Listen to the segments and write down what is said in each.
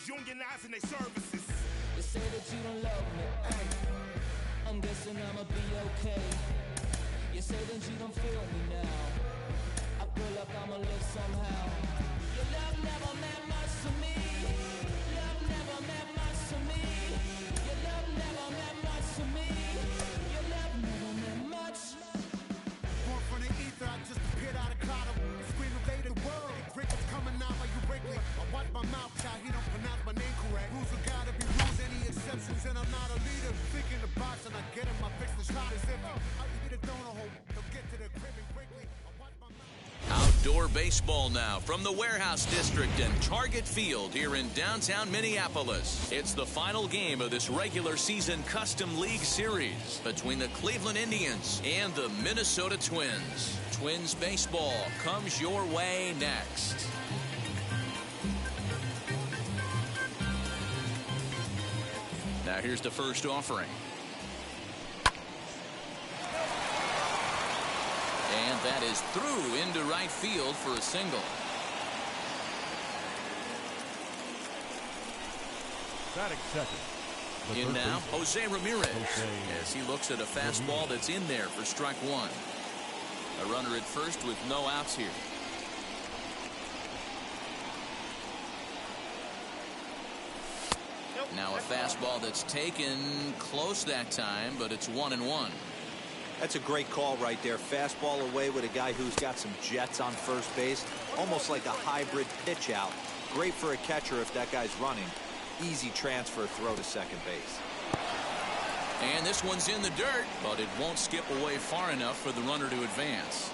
unionizing their services. They say that you don't love me, I'm guessing I'ma be okay. You say that you don't feel me now, I feel like I'ma live somehow. Your love never meant much to me. Love never meant much to me. Your love never meant much to me. Your love never meant much. Born from the ether, I just appeared out of cloud. Scream invaded the world. Crickets coming out like you Wrigley. I watch my mouth child, he don't pronounce my name correct. Rules are gotta be rules, any exceptions, and I'm not a leader. Think in the box and I get him, I fix the shot as if I eat a donut hole. They'll get to the crib and quickly. I watch my mouth. Outdoor baseball now from the Warehouse District and Target Field here in downtown Minneapolis. It's the final game of this regular season Custom League Series between the Cleveland Indians and the Minnesota Twins. Twins baseball comes your way next. Now here's the first offering. And that is through into right field for a single. Batting second. In now, Jose Ramirez, as he looks at a fastball that's in there for strike one. A runner at first with no outs here. Now a fastball that's taken close that time, but it's 1-1. That's a great call right there. Fastball away with a guy who's got some jets on first base. Almost like a hybrid pitch out. Great for a catcher if that guy's running. Easy transfer throw to second base. And this one's in the dirt, but it won't skip away far enough for the runner to advance.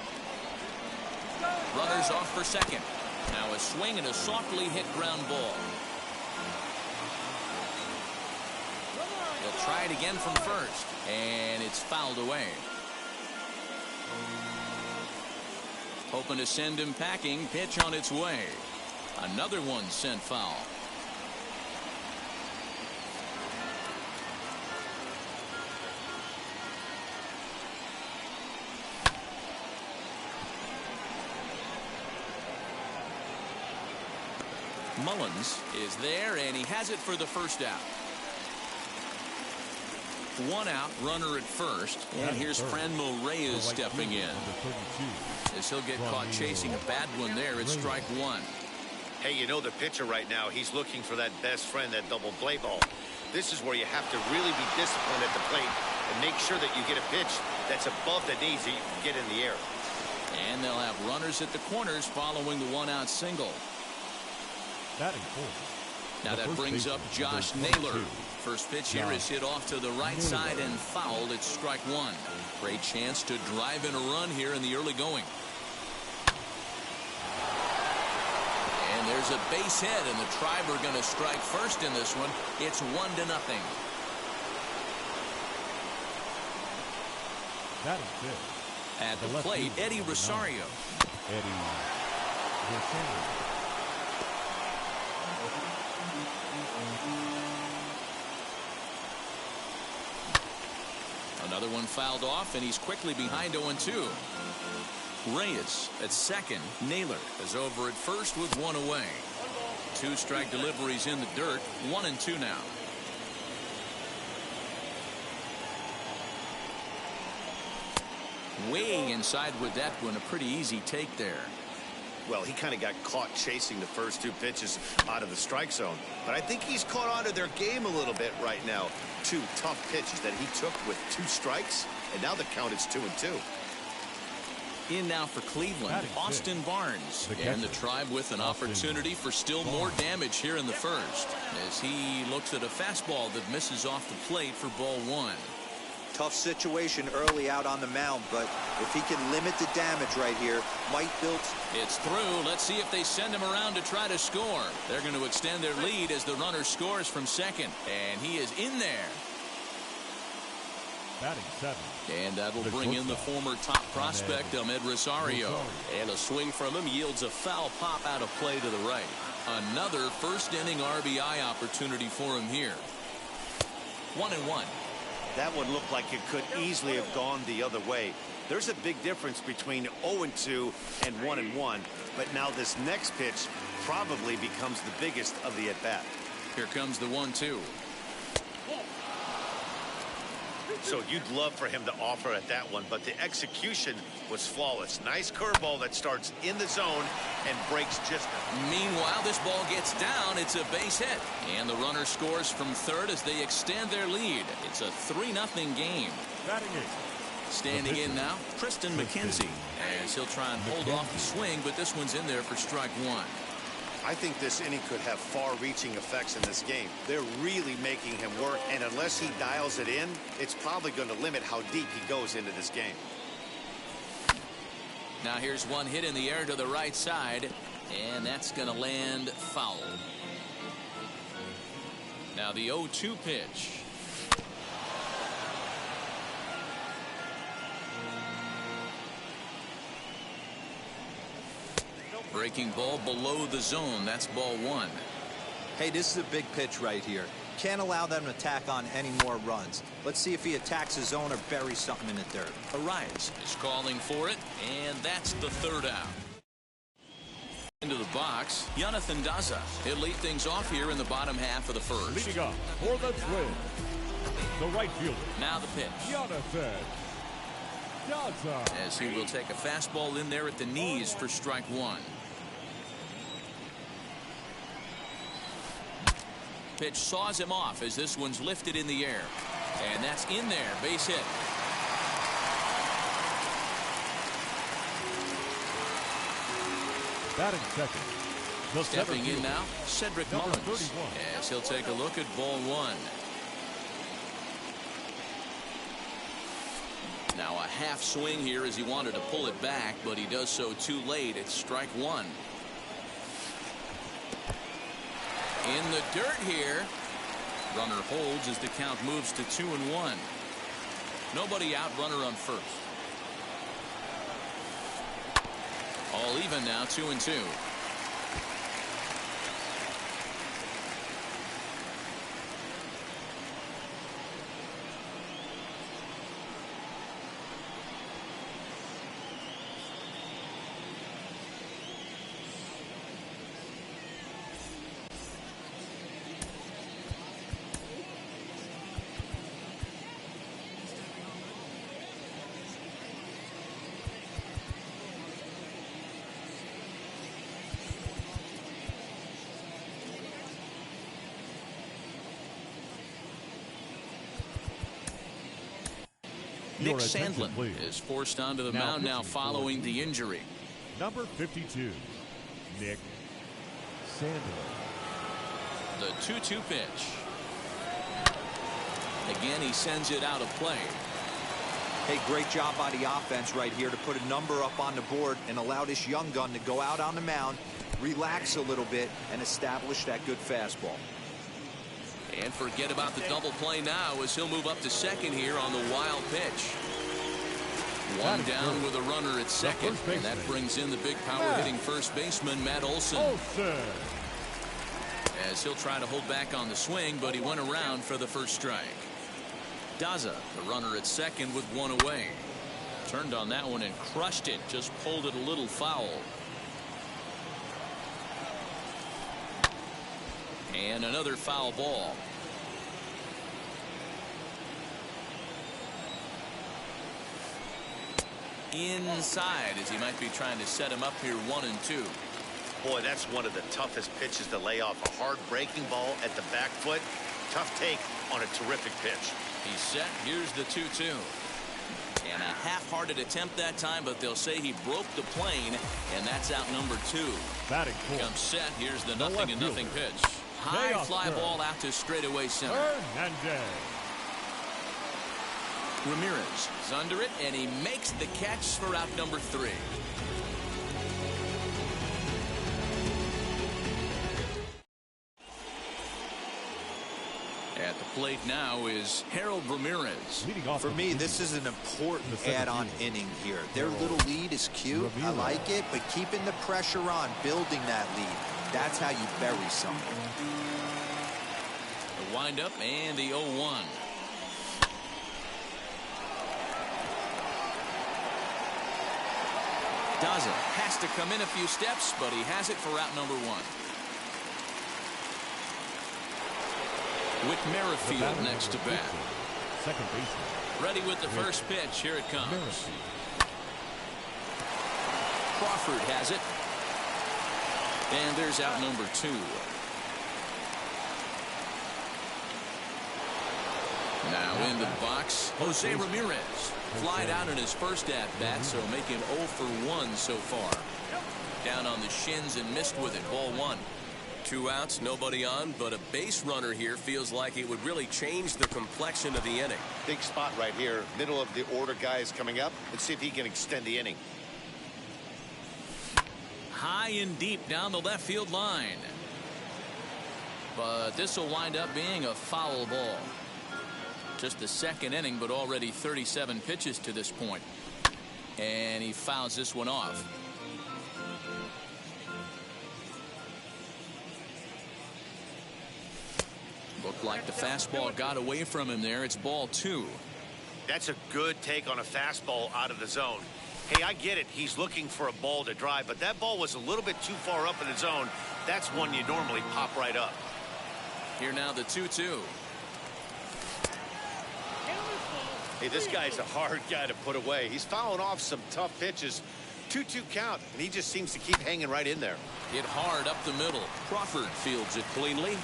Runner's off for second. Now a swing and a softly hit ground ball. He'll try it again from first, and it's fouled away. Hoping to send him packing. Pitch on its way. Another one sent foul. Mullins is there, and he has it for the first out. One out, runner at first, and here's Franmil Reyes stepping in. As he'll get caught chasing a bad one there, it's strike one. Hey, you know the pitcher right now, he's looking for that best friend, that double play ball. This is where you have to really be disciplined at the plate and make sure that you get a pitch that's above the knees that you can get in the air. And they'll have runners at the corners following the one-out single. Now that brings up Josh Naylor. First pitch here is hit off to the right side and fouled. It's strike one. Great chance to drive in a run here in the early going. And there's a base hit, and the Tribe are going to strike first in this one. It's 1-0. At the plate, Eddie Rosario. Another one fouled off, and he's quickly behind 0-2. Reyes at second. Naylor is over at first with one away. Two strike deliveries in the dirt. 1-2 now. Way inside with that one. A pretty easy take there. Well, he kind of got caught chasing the first two pitches out of the strike zone. But I think he's caught on to their game a little bit right now. Two tough pitches that he took with two strikes, and now the count is 2-2. In now for Cleveland, Austin Barnes. And the Tribe with an opportunity for still more damage here in the first, as he looks at a fastball that misses off the plate for ball one. Tough situation early out on the mound, but if he can limit the damage right here, might build. It's through. Let's see if they send him around to try to score. They're going to extend their lead as the runner scores from second, and he is in there. And that'll bring in the former top prospect, Ahmed Rosario. And a swing from him yields a foul pop out of play to the right. Another first inning RBI opportunity for him here. 1-1. That one looked like it could easily have gone the other way. There's a big difference between 0-2 and 1-1. But now this next pitch probably becomes the biggest of the at-bat. Here comes the 1-2. So you'd love for him to offer at that one, but the execution was flawless. Nice curveball that starts in the zone and breaks just. Meanwhile, this ball gets down. It's a base hit. And the runner scores from third as they extend their lead. It's a 3-0 game. Batting eighth. Standing in now, Tristan McKenzie, as he'll try and hold off the swing, but this one's in there for strike one. I think this inning could have far-reaching effects in this game. They're really making him work, and unless he dials it in, it's probably going to limit how deep he goes into this game. Now here's one hit in the air to the right side, and that's going to land foul. Now the 0-2 pitch. Breaking ball below the zone. That's ball one. Hey, this is a big pitch right here. Can't allow them to tack on any more runs. Let's see if he attacks his zone or buries something in the dirt. Arias is calling for it, and that's the third out. Into the box, Jonathan Daza. He'll lead things off here in the bottom half of the first. Leading off for the Twins, the right fielder. Now the pitch. Jonathan Daza. As he will take a fastball in there at the knees for strike one. Pitch saws him off as this one's lifted in the air. And that's in there. Base hit. Batting second. The Stepping in now, Cedric Number Mullins. 31. As he'll take a look at ball one. Now a half swing here as he wanted to pull it back, but he does so too late. It's strike one. In the dirt here. Runner holds as the count moves to 2-1. Nobody out, runner on first. All even now, 2-2. Nick Sandlin is forced onto the mound now following the injury. Number 52, Nick Sandlin. The 2-2 pitch. Again, he sends it out of play. Hey, great job by the offense right here to put a number up on the board and allow this young gun to go out on the mound, relax a little bit, and establish that good fastball. And forget about the double play now as he'll move up to second here on the wild pitch. One down with a runner at second, and that brings in the big power hitting first baseman Matt Olson. As he'll try to hold back on the swing, but he went around for the first strike. Daza, the runner at second with one away. Turned on that one and crushed it, just pulled it a little foul. And another foul ball. Inside as he might be trying to set him up here 1-2. Boy, that's one of the toughest pitches to lay off. A hard breaking ball at the back foot. Tough take on a terrific pitch. He's set. Here's the 2-2. And a half-hearted attempt that time, but they'll say he broke the plane, and that's out number 2. Batting fourth. Comes set. Here's the 0-0 pitch. High fly ball out to straightaway center. Ramirez is under it, and he makes the catch for out number 3. At the plate now is Harold Ramirez. For me, this is an important add-on inning here. Their little lead is cute. I like it, but keeping the pressure on, building that lead, that's how you bury something. The windup and the 0-1. Daza has to come in a few steps, but he has it for out number 1. With Merrifield next to bat. Second baseman. Ready with the first pitch. Here it comes. Crawford has it. And there's out number 2. Now into the box, Jose Ramirez. Flied out in his first at-bat, so making 0 for 1 so far. Down on the shins and missed with it. Ball 1. 2 outs, nobody on, but a base runner here feels like it would really change the complexion of the inning. Big spot right here. Middle of the order guy is coming up. Let's see if he can extend the inning. High and deep down the left field line. But this will wind up being a foul ball. Just the second inning, but already 37 pitches to this point. And he fouls this one off. Looked like the fastball got away from him there. It's ball 2. That's a good take on a fastball out of the zone. Hey, I get it. He's looking for a ball to drive, but that ball was a little bit too far up in the zone. That's one you normally pop right up. Here now the 2-2. Hey, this guy's a hard guy to put away. He's fouling off some tough pitches. 2-2 count, and he just seems to keep hanging right in there. Hit hard up the middle. Crawford fields it cleanly.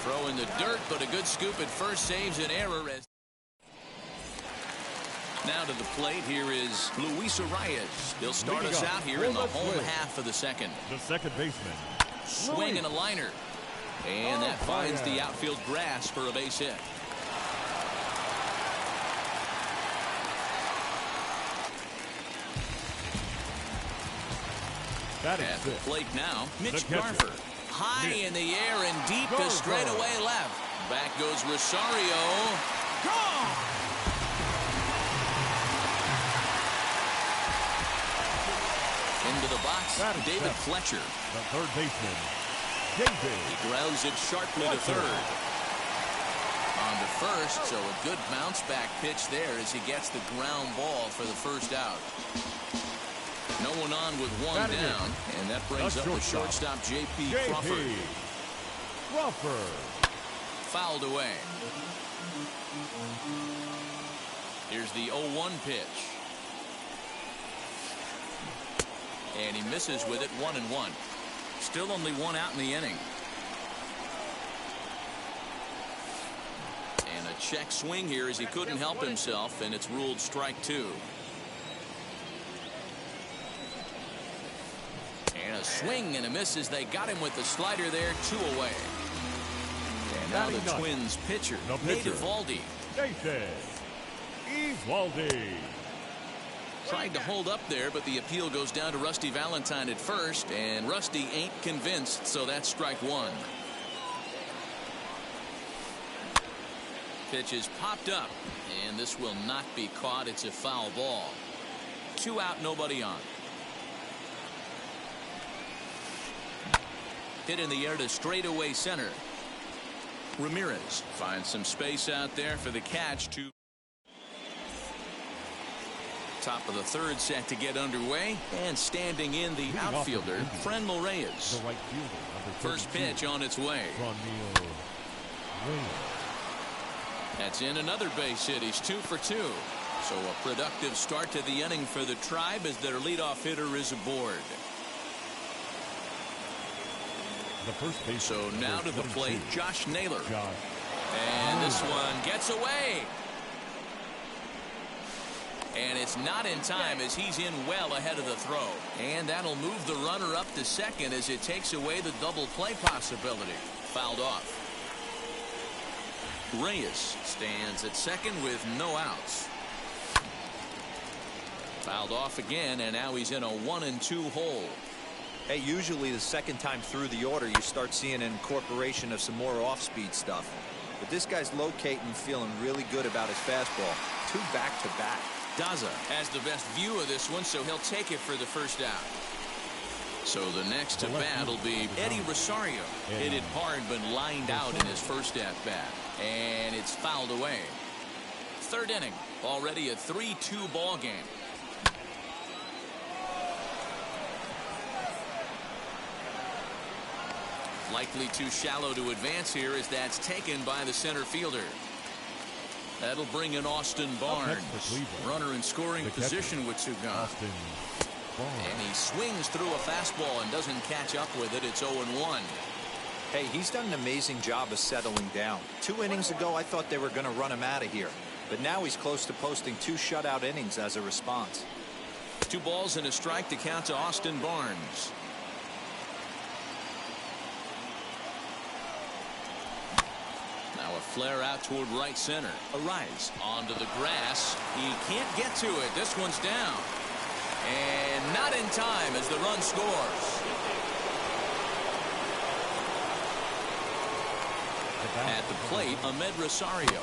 Throw in the dirt, but a good scoop at first saves an error. Now to the plate, here is Luis Arias. He'll start us out here in the home half of the second. The second baseman. Swing and a liner. And that finds the outfield grass for a base hit. At the plate now, Mitch Garver. High in the air and deep to straightaway left. Back goes Rosario. Gone! Into the box, David Fletcher. The third baseman, David. He grounds it sharply to third. On to first, so a good bounce back pitch there as he gets the ground ball for the first out. No one on with one down, and that brings up the shortstop, J.P. Crawford. Fouled away. Here's the 0-1 pitch. And he misses with it, 1-1. Still only one out in the inning. And a check swing here as he couldn't help himself, and it's ruled strike 2. And a swing and a miss as they got him with the slider there, 2 away. And now the Twins pitcher, Nate Eovaldi. Eovaldi. Tried to hold up there, but the appeal goes down to Rusty Valentine at first, and Rusty ain't convinced, so that's strike 1. Pitch is popped up, and this will not be caught. It's a foul ball. 2 out, nobody on. Hit in the air to straightaway center. Ramirez finds some space out there for the catch to top of the third set to get underway, and standing in the outfielder, Franmil Reyes. First pitch on its way. That's in another base hit. He's 2 for 2. So a productive start to the inning for the Tribe as their leadoff hitter is aboard. So now to the plate, Josh Naylor. And this one gets away. And it's not in time as he's in well ahead of the throw. And that'll move the runner up to second as it takes away the double play possibility. Fouled off. Reyes stands at second with no outs. Fouled off again, and now he's in a 1-2 hole. Hey, usually the second time through the order you start seeing an incorporation of some more off-speed stuff. But this guy's locating, feeling really good about his fastball. 2 back-to-back. Daza has the best view of this one, so he'll take it for the first out. So the next to bat will be Eddie Rosario. Hit it hard but lined out in his first at bat. And it's fouled away. Third inning. Already a 3-2 ball game. Likely too shallow to advance here as that's taken by the center fielder. That'll bring in Austin Barnes. Runner in scoring position with two gone. And he swings through a fastball and doesn't catch up with it. It's 0-1. Hey, he's done an amazing job of settling down. 2 innings ago, I thought they were going to run him out of here. But now he's close to posting 2 shutout innings as a response. 2 balls and a strike to count to Austin Barnes. Now a flare out toward right center. Arise onto the grass. He can't get to it. This one's down. And not in time as the run scores. At the plate, Ahmed Rosario.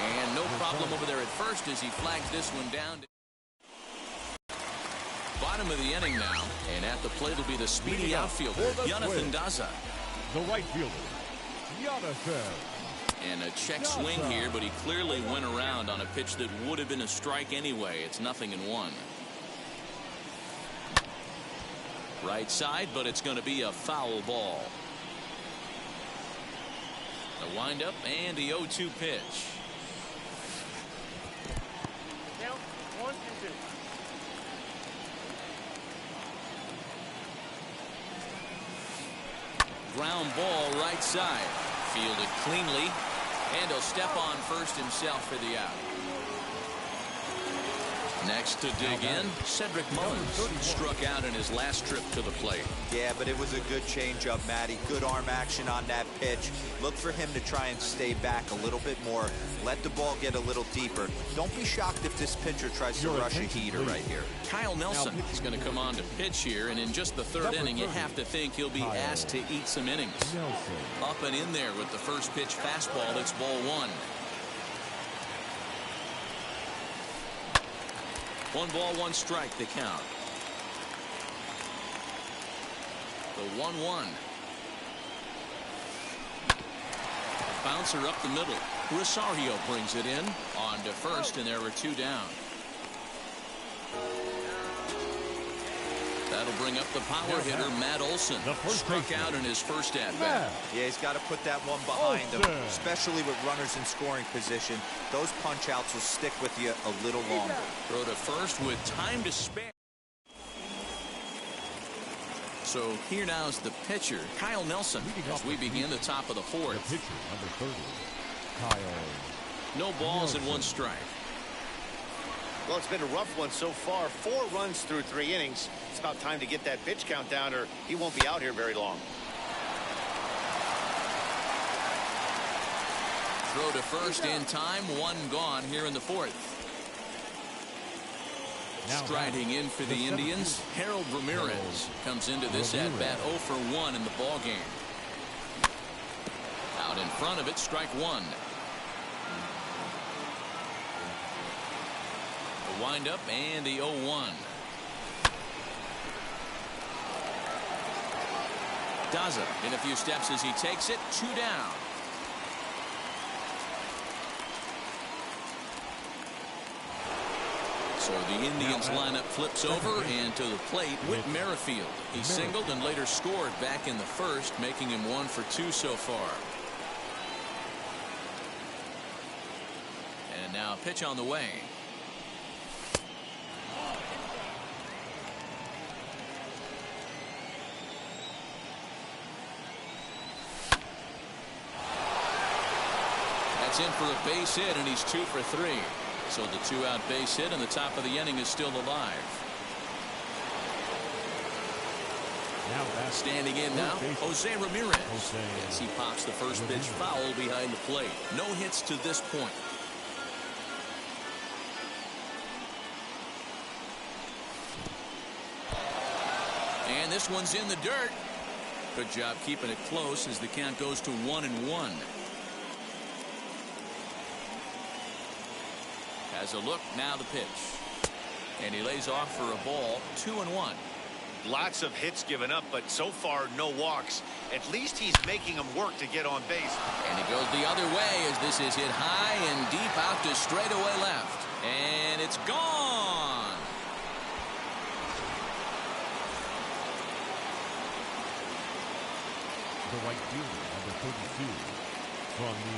And no problem over there at first as he flags this one down. Bottom of the inning now. And at the plate will be the speedy outfielder, Jonathan Daza. The right fielder, Jonathan. And a check swing here, but he clearly went around on a pitch that would have been a strike anyway. It's 0-1. Right side, but it's going to be a foul ball. The windup and the 0-2 pitch. Count 1 and 2. Ground ball right side. Fielded cleanly. And he'll step on first himself for the out. Next to dig in, Cedric Mullins struck out in his last trip to the plate. Yeah, but it was a good changeup, Matty. Good arm action on that pitch. Look for him to try and stay back a little bit more. Let the ball get a little deeper. Don't be shocked if this pitcher tries to rush a heater right here. Kyle Nelson is going to come on to pitch here, and in just the 3rd inning, you have to think he'll be asked to eat some innings. Up and in there with the first pitch fastball. It's ball 1. 1 ball, 1 strike to count. The 1-1. Bouncer up the middle. Rosario brings it in on to first, and there were 2 down. That'll bring up the power hitter, Matt Olson. Struck out in his first at-bat. Yeah, he's got to put that one behind him, especially with runners in scoring position. Those punch-outs will stick with you a little longer. Throw to first with time to spare. So here now is the pitcher, Kyle Nelson, as we begin the top of the 4th. The pitcher, number 30, Kyle. No balls and 1 strike. Well, it's been a rough one so far. 4 runs through 3 innings. It's about time to get that pitch count down, or he won't be out here very long. Throw to first in time. 1 gone here in the 4th. Striding in for the Indians, Harold Ramirez comes into this at-bat 0 for 1 in the ball game. Out in front of it, strike 1. The windup and the 0-1. Daza in a few steps as he takes it. 2 down. So the Indians lineup flips over, and to the plate, Whit Merrifield. He singled and later scored back in the 1st, making him 1 for 2 so far. And now a pitch on the way. That's in for a base hit, and he's 2 for 3. So the 2-out base hit, and the top of the inning is still alive. Standing in now, Jose Ramirez. As he pops the first pitch foul behind the plate. No hits to this point. And this one's in the dirt. Good job keeping it close as the count goes to 1-1. Has a look, now the pitch. And he lays off for a ball, 2-1. Lots of hits given up, but so far no walks. At least he's making them work to get on base. And he goes the other way as this is hit high and deep out to straightaway left. And it's gone. the right fielder, number 32, from the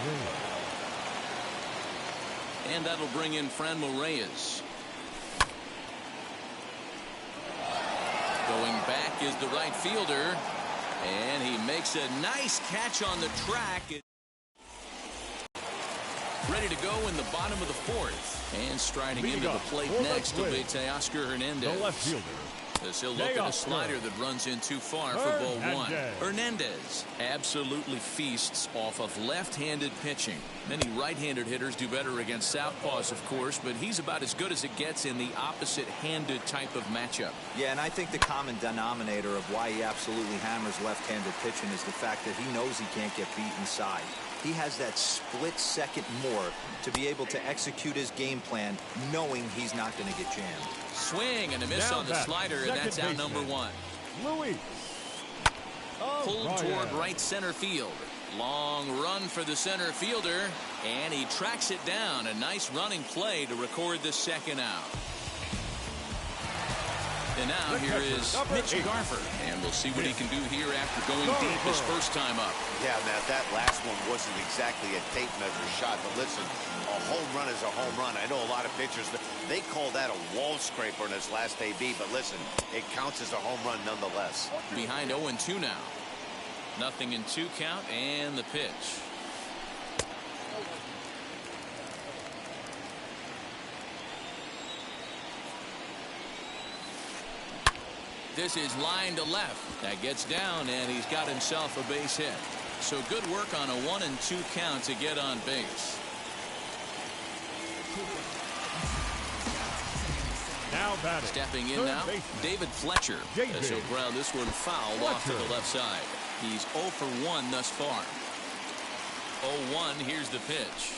Reyes. And that'll bring in Franmil Reyes. Going back is the right fielder. And he makes a nice catch on the track. Ready to go in the bottom of the fourth. And striding into the plate next will be Teoscar Hernandez. The left fielder. As he'll look at a slider that runs in too far for ball one. Hernandez absolutely feasts off of left-handed pitching. Many right-handed hitters do better against southpaws, of course, but he's about as good as it gets in the opposite-handed type of matchup. Yeah, and I think the common denominator of why he absolutely hammers left-handed pitching is the fact that he knows he can't get beat inside. He has that split second more to be able to execute his game plan knowing he's not going to get jammed. Swing and a miss on the slider, and that's out number one. Louis. Pulled toward right center field. Long run for the center fielder, and he tracks it down. A nice running play to record the second out. And now here is Mitch Garver, and we'll see what he can do here after going deep his first time up. Yeah, Matt, that last one wasn't exactly a tape measure shot, but listen, a home run is a home run. I know a lot of pitchers, they call that a wall scraper in his last AB, but listen, it counts as a home run nonetheless. Behind 0-2 now. Nothing in 2 count, and the pitch. This is line to left. That gets down, and he's got himself a base hit. So good work on a 1-2 count to get on base. Now batting. Stepping in now, David Fletcher. As he'll ground this one fouled off to the left side. He's 0 for 1 thus far. 0-1, here's the pitch.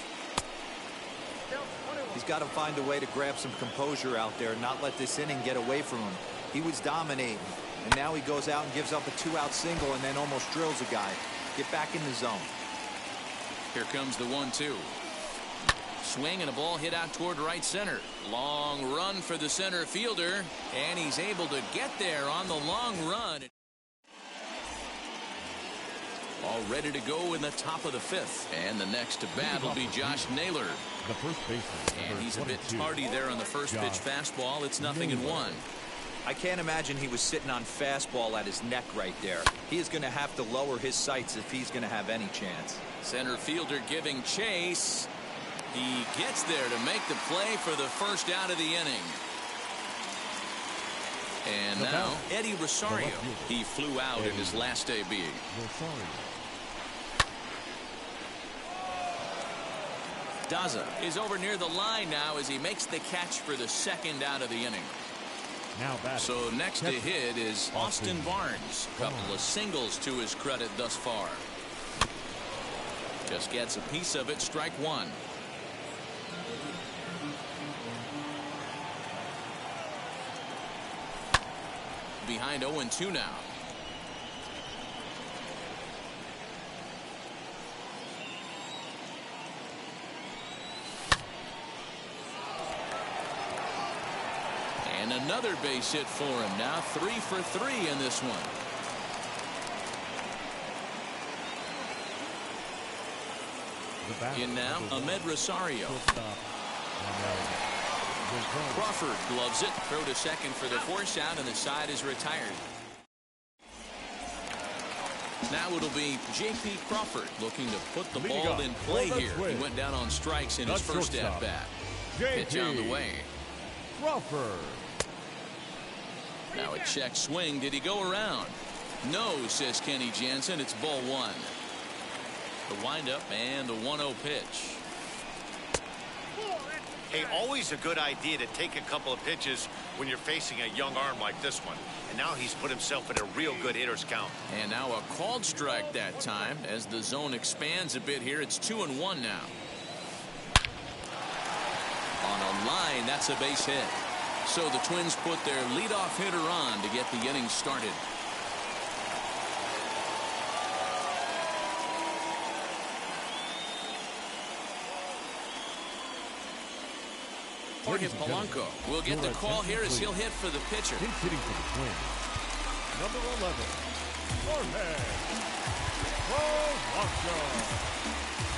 He's got to find a way to grab some composure out there and not let this inning get away from him. He was dominating, and now he goes out and gives up a 2-out single and then almost drills a guy. Get back in the zone. Here comes the 1-2. Swing and a ball hit out toward right center. Long run for the center fielder, and he's able to get there on the long run. All ready to go in the top of the 5th. And the next to bat will be Josh Naylor. The first baseman. And he's a bit tardy there on the first pitch fastball. It's 0-1. I can't imagine he was sitting on fastball at his neck right there. He is going to have to lower his sights if he's going to have any chance. Center fielder giving chase. He gets there to make the play for the first out of the inning. And now Eddie Rosario. He flew out in his last AB. Daza is over near the line now as he makes the catch for the second out of the inning. So next to hit is Austin Barnes. Couple of singles to his credit thus far. Just gets a piece of it. Strike one. Behind 0-2 now. And another base hit for him. Now 3 for 3 in this one. In now, Ahmed Rosario. Crawford gloves it. Throw to second for the force out, and the side is retired. Now it'll be J.P. Crawford looking to put the ball in play here. He went down on strikes in his first at-bat. Pitch on the way. Crawford. Now a check swing. Did he go around? No, says Kenny Jansen. It's ball one. The windup and the 1-0 pitch. Hey, always a good idea to take a couple of pitches when you're facing a young arm like this one. And now he's put himself in a real good hitter's count. And now a called strike that time. As the zone expands a bit here, it's 2-1 now. On a line, that's a base hit. So the Twins put their leadoff hitter on to get the inning started. Jorge Polanco will get the call here as he'll hit for the pitcher. He's hitting for the Twins. Number 11,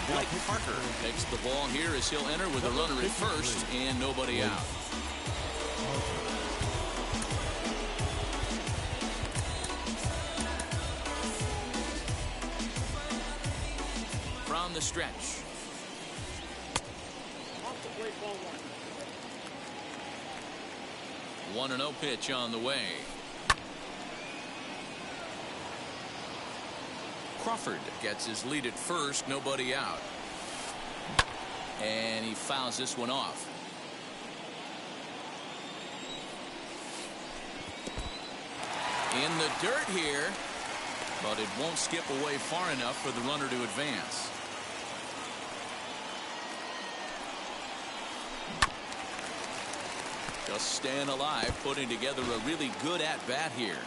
Blake Parker takes the ball here as he'll enter with a runner at first and nobody out. From the stretch. 1-0 pitch on the way. Crawford gets his lead at first, nobody out. And he fouls this one off. In the dirt here, but it won't skip away far enough for the runner to advance. Just staying alive, putting together a really good at-bat here.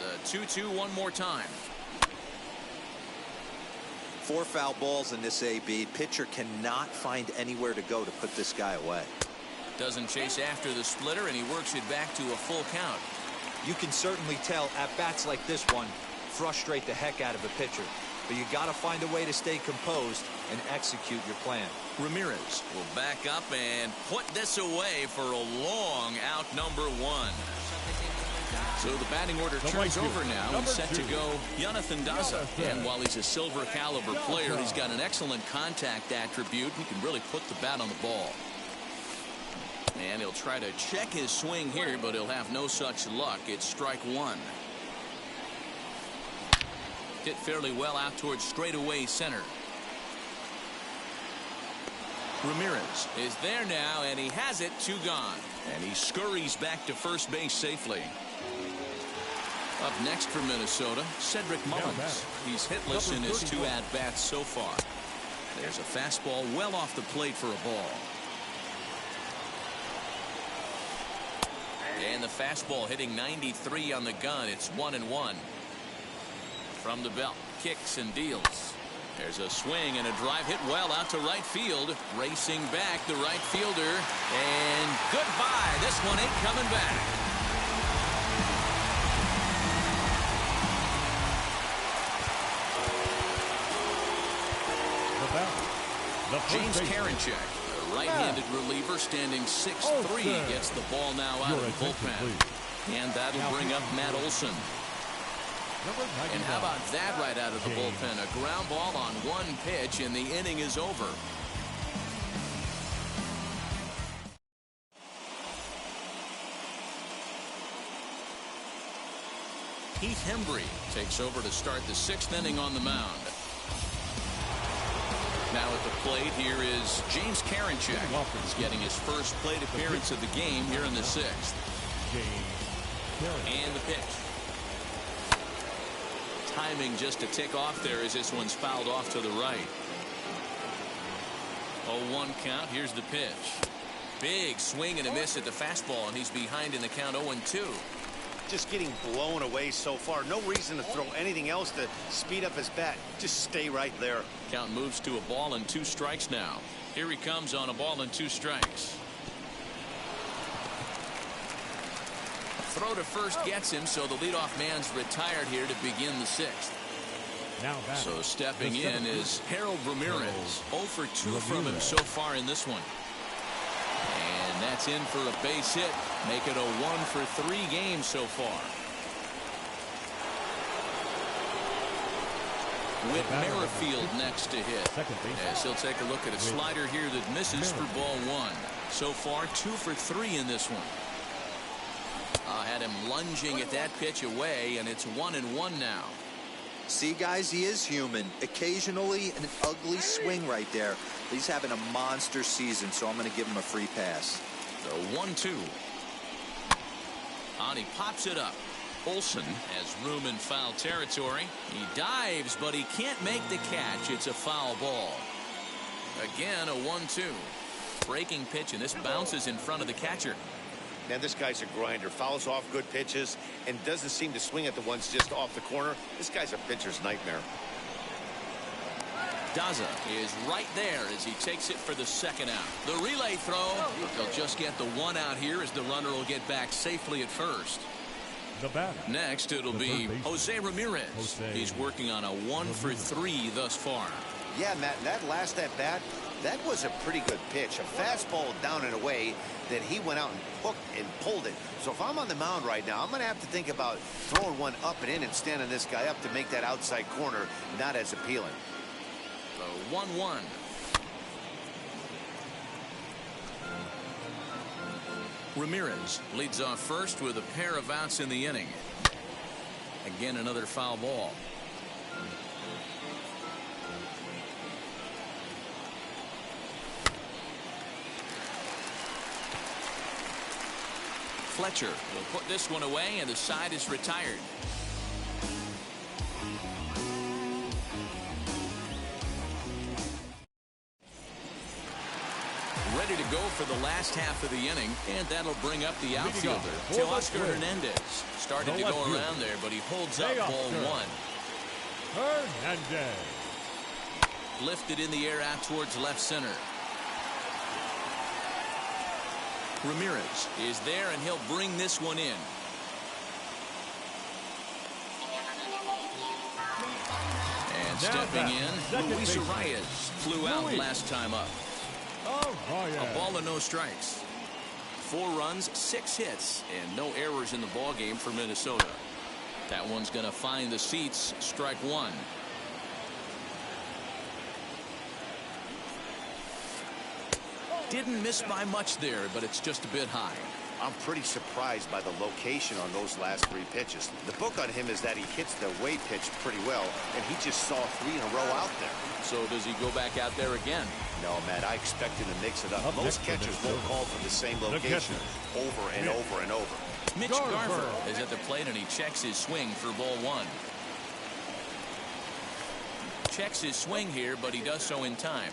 The 2-2 one more time. 4 foul balls in this AB. Pitcher cannot find anywhere to go to put this guy away. Doesn't chase after the splitter, and he works it back to a full count. You can certainly tell at bats like this one frustrate the heck out of a pitcher. But you got to find a way to stay composed and execute your plan. Ramirez will back up and put this away for a long out, number 1. So the batting order turns over now and set to go Jonathan Daza. And while he's a silver caliber player, he's got an excellent contact attribute. He can really put the bat on the ball. And he'll try to check his swing here, but he'll have no such luck. It's strike 1. Hit fairly well out towards straightaway center. Ramirez is there now, and he has it. 2 gone. And he scurries back to first base safely. Up next for Minnesota, Cedric Mullins. He's hitless in his 2 at-bats so far. There's a fastball well off the plate for a ball. And the fastball hitting 93 on the gun. It's 1-1. From the belt, kicks and deals. There's a swing and a drive hit well out to right field. Racing back, the right fielder. And goodbye. This one ain't coming back. James Karinchak, a right-handed reliever standing 6'3", gets the ball now out of the bullpen. And that'll bring up Matt Olson. And how about that right out of the bullpen? A ground ball on 1 pitch, and the inning is over. Heath Hembree takes over to start the 6th inning on the mound. Now at the plate here is James Karinchak. He's getting his first plate appearance of the game here in the 6th. And the pitch. Timing just to tick off there as this one's fouled off to the right. 0-1 count. Here's the pitch. Big swing and a miss at the fastball, and he's behind in the count 0-2. Just getting blown away so far. No reason to throw anything else to speed up his bat. Just stay right there. Count moves to a ball and 2 strikes now. Here he comes on a ball and 2 strikes. Throw to first gets him, so the leadoff man's retired here to begin the 6th. So stepping in is Harold Ramirez. 0 for 2 from him so far in this one. And that's in for a base hit. Make it a 1 for 3 game so far. Whit Merrifield next to hit. As he'll take a look at a slider here that misses for ball 1. So far 2 for 3 in this one. Had him lunging at that pitch away, and it's 1-1 now. See, guys, he is human. Occasionally an ugly swing right there. He's having a monster season, so I'm going to give him a free pass. The 1-2. And he pops it up. Olson has room in foul territory. He dives, but he can't make the catch. It's a foul ball. Again, a 1-2. Breaking pitch, and this bounces in front of the catcher. Man, this guy's a grinder. Fouls off good pitches and doesn't seem to swing at the ones just off the corner. This guy's a pitcher's nightmare. Daza is right there as he takes it for the 2nd out. The relay throw. They'll just get the 1 out here as the runner will get back safely at first. The batter. Next, it'll be Jose Ramirez. He's working on a 1-for-3 thus far. Yeah, Matt, that last at bat, that was a pretty good pitch. A fastball down and away that he went out and hooked and pulled it. So if I'm on the mound right now, I'm going to have to think about throwing one up and in and standing this guy up to make that outside corner not as appealing. The 1-1. Ramirez leads off first with a pair of outs in the inning. Again, another foul ball. Fletcher will put this one away, and the side is retired. Ready to go for the last half of the inning, and that'll bring up the outfielder, Teoscar Hernandez. Started to go around there, but he holds up ball one. Hernandez. Lifted in the air out towards left center. Ramirez is there, and he'll bring this one in. And stepping in, Luis Arias flew out last time up. A ball and no strikes. 4 runs, 6 hits, and no errors in the ball game for Minnesota. That one's going to find the seats. Strike one. Didn't miss by much there, but it's just a bit high. I'm pretty surprised by the location on those last 3 pitches. The book on him is that he hits the way pitch pretty well, and he just saw 3 in a row out there. So does he go back out there again? No, Matt, I expect him to mix it up. Most catchers won't call from the same location over and over and over. Mitch Garver is at the plate, and he checks his swing for ball one. Checks his swing here, but he does so in time.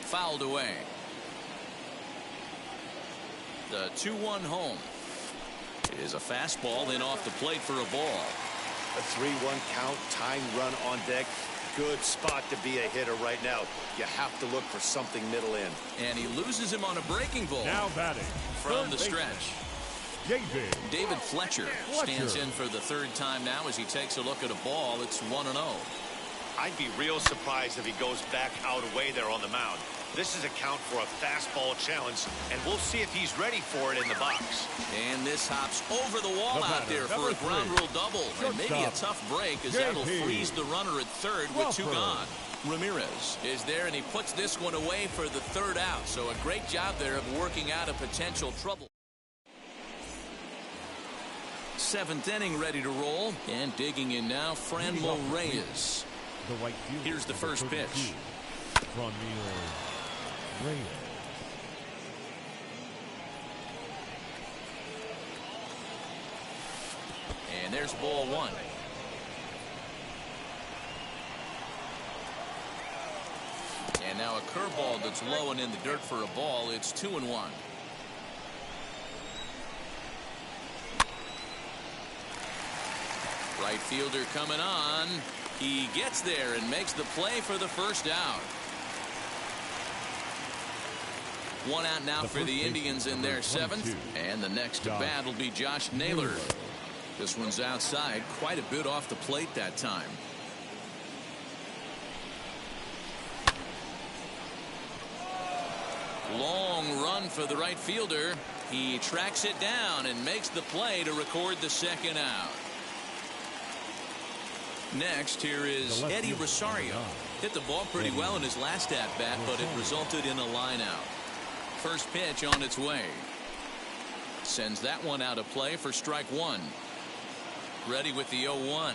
Fouled away. The 2-1 home is a fastball in off the plate for a ball. A 3-1 count, tying run on deck. Good spot to be a hitter right now. You have to look for something middle in. And he loses him on a breaking ball. Now batting from the stretch. David Fletcher stands in for the 3rd time now as he takes a look at a ball. It's 1-0. I'd be real surprised if he goes back out away there on the mound. This is a count for a fastball challenge, and we'll see if he's ready for it in the box. And this hops over the wall out there for a ground rule double. And maybe a tough break, as that'll freeze the runner at 3rd with 2 gone. Ramirez is there, and he puts this one away for the 3rd out. So a great job there of working out a potential trouble. 7th inning ready to roll, and digging in now, Franmil Reyes. Here's the first pitch. From Reyes. And there's ball one. And now a curveball that's low and in the dirt for a ball. It's 2-1. Right fielder coming on. He gets there and makes the play for the first out. 1 out now for the Indians in their 7th. And the next to bat will be Josh Naylor. This one's outside, quite a bit off the plate that time. Long run for the right fielder. He tracks it down and makes the play to record the 2nd out. Next, here is Eddie Rosario. Hit the ball pretty well in his last at-bat, but it resulted in a line-out. First pitch on its way. Sends that one out of play for strike one. Ready with the 0-1.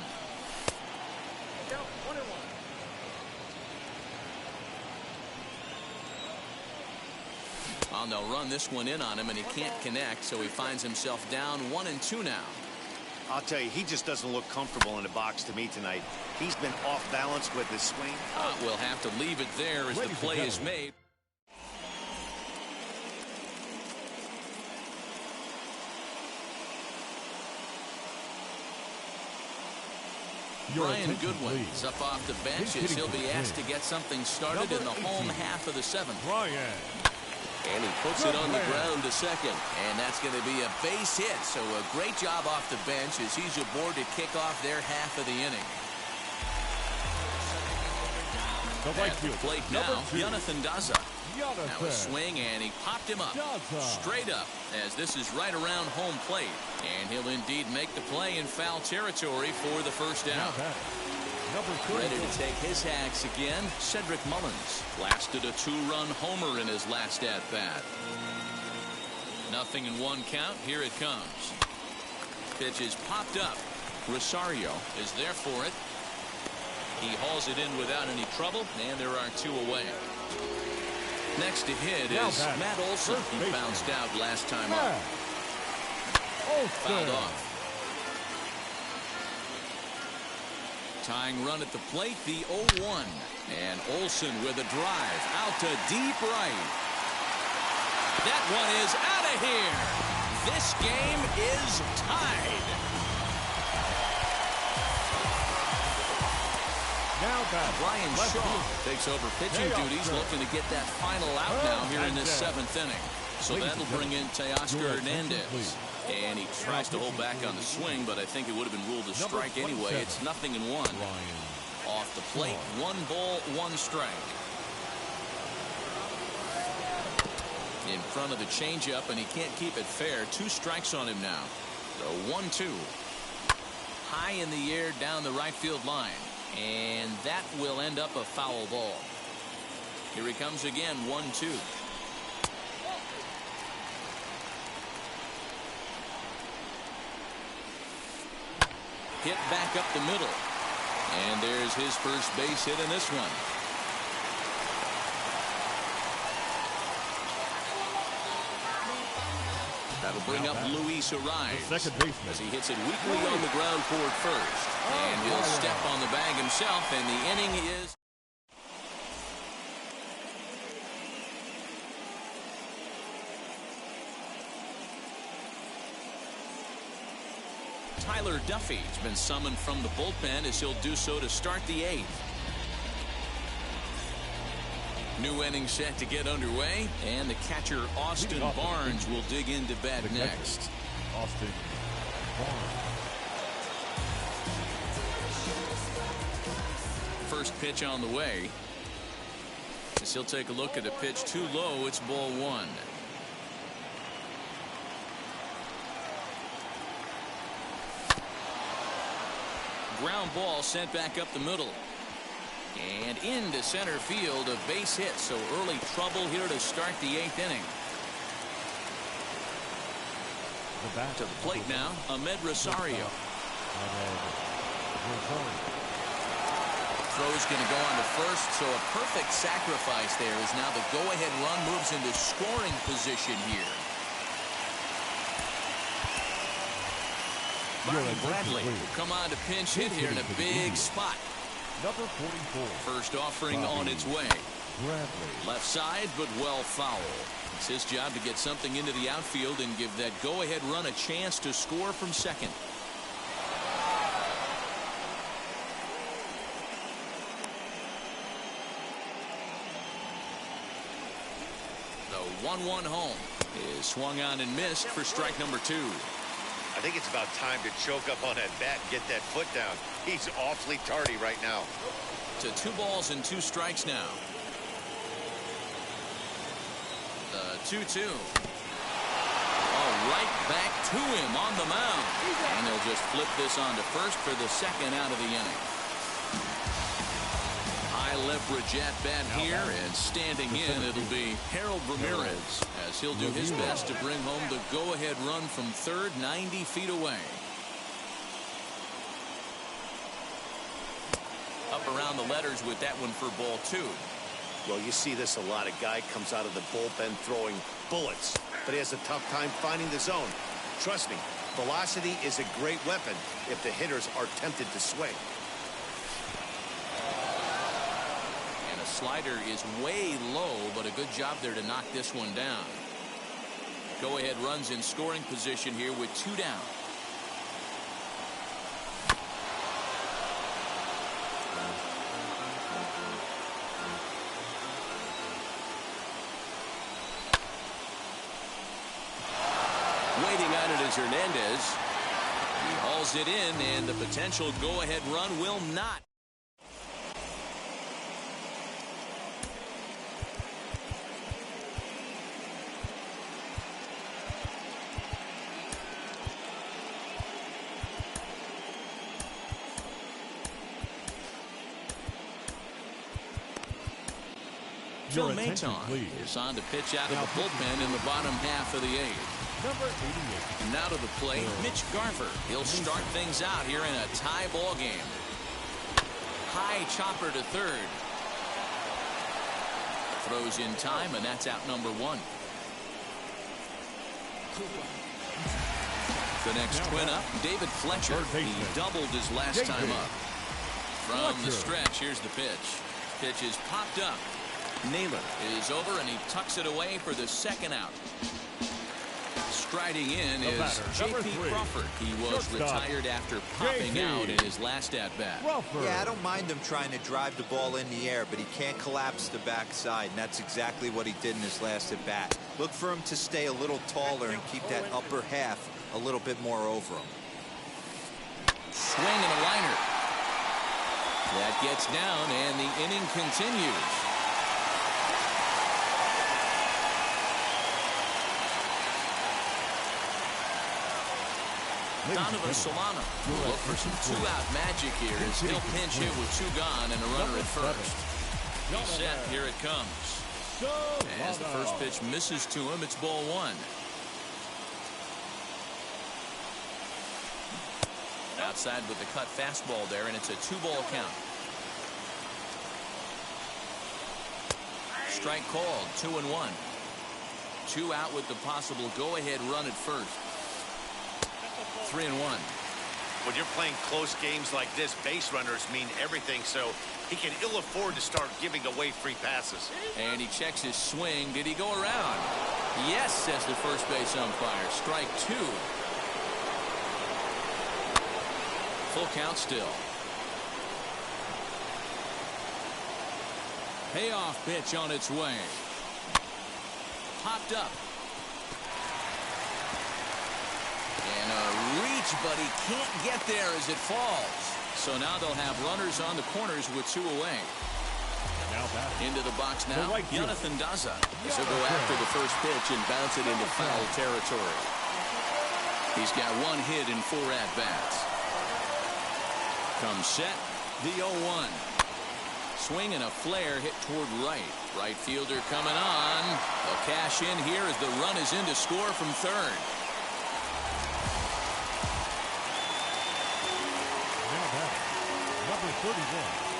Well, they'll run this one in on him, and he can't connect, so he finds himself down 1-2 now. I'll tell you, he just doesn't look comfortable in the box to me tonight. He's been off balance with his swing. We'll have to leave it there as the play is made. Brian Goodwin's up off the bench as he'll be asked to get something started in the home half of the 7th. Brian. And he puts it on the ground to second. And that's going to be a base hit. So a great job off the bench as he's aboard to kick off their half of the inning. At the plate now, Jonathan Daza. Now a swing, and he popped him up. Straight up, as this is right around home plate. And he'll indeed make the play in foul territory for the first down. Ready to take his hacks again, Cedric Mullins. Blasted a 2-run homer in his last at-bat. 0-1 count. Here it comes. Pitch is popped up. Rosario is there for it. He hauls it in without any trouble, and there are 2 away. Next to hit is Matt Olson. He bounced out last time up. Fouled off. Tying run at the plate, the 0-1. And Olson with a drive out to deep right. That one is out of here. This game is tied. Brian Shaw takes over pitching duties, looking to get that final out now here in this 7th inning. So that'll bring in Teoscar Hernandez. And he tries to hold back on the swing, but I think it would have been ruled a strike anyway. It's 0-1. Off the plate, 1 ball, 1 strike. In front of the changeup, and he can't keep it fair. 2 strikes on him now. The 1-2. High in the air down the right field line. And that will end up a foul ball. Here he comes again, 1-2. Hit back up the middle. And there's his first base hit in this one. That'll bring up Luis Ariz. Second baseman. As he hits it weakly on the ground toward first. And he'll step on the bag himself, and the inning is... Tyler Duffy's been summoned from the bullpen as he'll do so to start the 8th. New inning set to get underway, and the catcher Austin Barnes will dig into bat next. Austin Barnes. First pitch on the way. As he'll take a look at a pitch too low, it's ball 1. Ground ball sent back up the middle. And into center field, a base hit. So early trouble here to start the 8th inning. To the plate now, Ahmed Rosario. Throw's going to go on to first, so a perfect sacrifice there as now the go-ahead run moves into scoring position here. Barney Bradley will come on to pinch hit here in a big spot. Number 44. First offering on its way. Left side, but well foul. It's his job to get something into the outfield and give that go-ahead run a chance to score from second. The 1-1 home is swung on and missed for strike number 2. I think it's about time to choke up on that bat and get that foot down. He's awfully tardy right now. To 2 balls and 2 strikes now. The 2-2. Oh, right back to him on the mound. And they'll just flip this on to first for the second out of the inning. High leverage at bat here, and standing in, it'll be Harold Ramirez, as he'll do his best to bring home the go-ahead run from third, 90 feet away. Up around the letters with that one for ball 2. Well, you see this a lot. A guy comes out of the bullpen throwing bullets, but he has a tough time finding the zone. Trust me, velocity is a great weapon if the hitters are tempted to swing. Slider is way low, but a good job there to knock this one down. Go-ahead runs in scoring position here with 2 down. Waiting on it is Hernandez. He hauls it in, and the potential go-ahead run will not. Phil Maton is on to pitch out of the bullpen in the bottom half of the eighth. Number 88. Now to the plate, Mitch Garver. He'll start things out here in a tie ball game. High chopper to third. Throws in time, and that's out number one. The next twin up, David Fletcher. He doubled his last time up. From the stretch, here's the pitch. Pitch is popped up. Naylor is over, and he tucks it away for the second out. Striding in is J.P. Crawford. He was retired after popping out in his last at-bat. Yeah, I don't mind him trying to drive the ball in the air, but he can't collapse the backside, and that's exactly what he did in his last at-bat. Look for him to stay a little taller and keep that upper half a little bit more over him. Swing and a liner. That gets down, and the inning continues. Donovan Solano will look for some two-out magic here as he'll pinch hit with two gone and a runner at first. He's set. Here it comes. As the first pitch misses to him, it's ball one. Outside with the cut fastball there, and it's a 2-ball count. Strike called, 2-1. 2 out with the possible go-ahead run at first. 3-1. When you're playing close games like this, base runners mean everything, so he can ill afford to start giving away free passes. And he checks his swing. Did he go around? Yes, says the first base umpire. Strike 2. Full count still. Payoff pitch on its way. Popped up. And a reach, but he can't get there as it falls. So now they'll have runners on the corners with 2 away. Into the box now, Jonathan Daza. He'll go after the first pitch and bounce it into foul territory. He's got 1 hit in 4 at-bats. Comes set, the 0-1. Swing and a flare hit toward right. Right fielder coming on. They'll cash in here as the run is in to score from third. Number 31.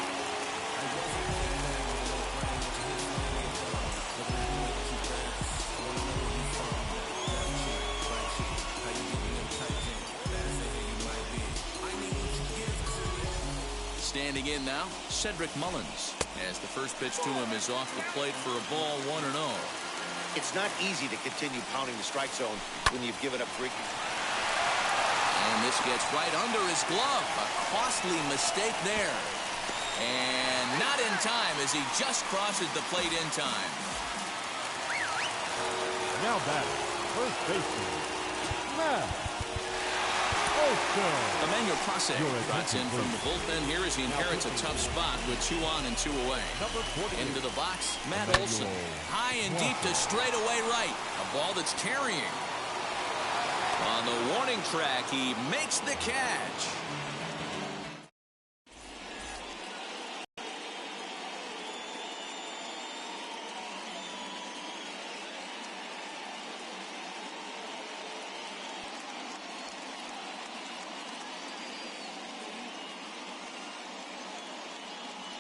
Standing in now, Cedric Mullins, as the first pitch to him is off the plate for a ball, 1-0. It's not easy to continue pounding the strike zone when you've given up 3. And this gets right under his glove. A costly mistake there. And not in time as he just crosses the plate in time. Now batting, first baseman, Matt. Emmanuel Passe trots in from the bullpen here as he inherits a tough spot with 2 on and 2 away. Into the box, Matt Olson. High and deep to straightaway right. A ball that's carrying. On the warning track, he makes the catch.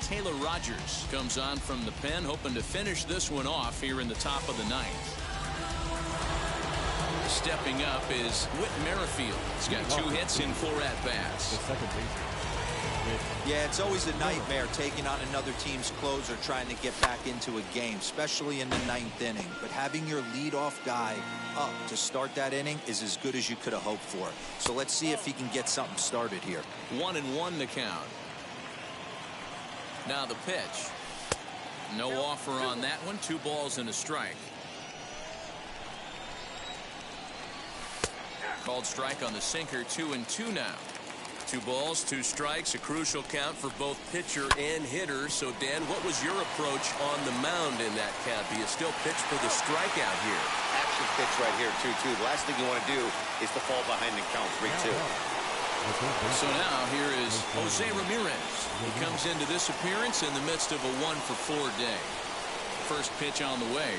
Taylor Rogers comes on from the pen, hoping to finish this one off here in the top of the 9th. Stepping up is Whit Merrifield. He's got 2 hits in 4 at-bats. Yeah, it's always a nightmare taking on another team's closer trying to get back into a game, especially in the 9th inning. But having your leadoff guy up to start that inning is as good as you could have hoped for. So let's see if he can get something started here. 1-1 the count. Now the pitch. No offer on that one. 2 balls and a strike. Called strike on the sinker. 2-2 now. 2 balls, 2 strikes, a crucial count for both pitcher and hitter. So, Dan, what was your approach on the mound in that count? Do you still pitch for the strikeout here? Action pitch right here, 2-2. The last thing you want to do is to fall behind the count, 3-2. So now here is Jose Ramirez. He comes into this appearance in the midst of a 1-for-4 day. First pitch on the way.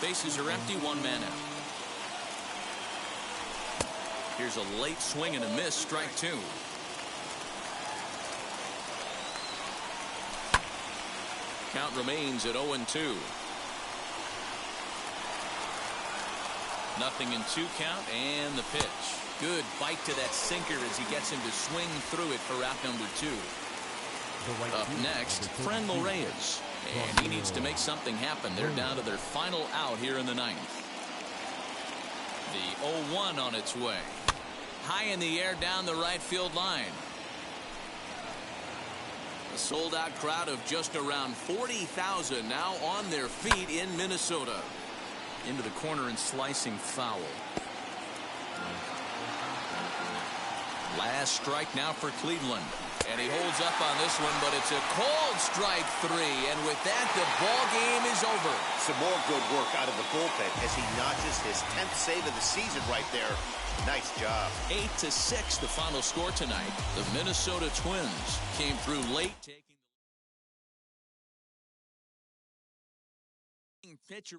Bases are empty, 1 man out. Here's a late swing and a miss, strike 2. Count remains at 0-2. Nothing in 2 count, and the pitch. Good bite to that sinker as he gets him to swing through it for out number 2. Up next, Franmil Reyes. And he needs to make something happen. They're down to their final out here in the 9th. The 0-1 on its way. High in the air down the right field line. A sold-out crowd of just around 40,000 now on their feet in Minnesota. Into the corner and slicing foul. Last strike now for Cleveland. And he holds up on this one, but it's a cold strike 3. And with that, the ball game is over. Some more good work out of the bullpen as he notches his 10th save of the season right there. Nice job. 8-6 the final score tonight. The Minnesota Twins came through late, taking the pitcher.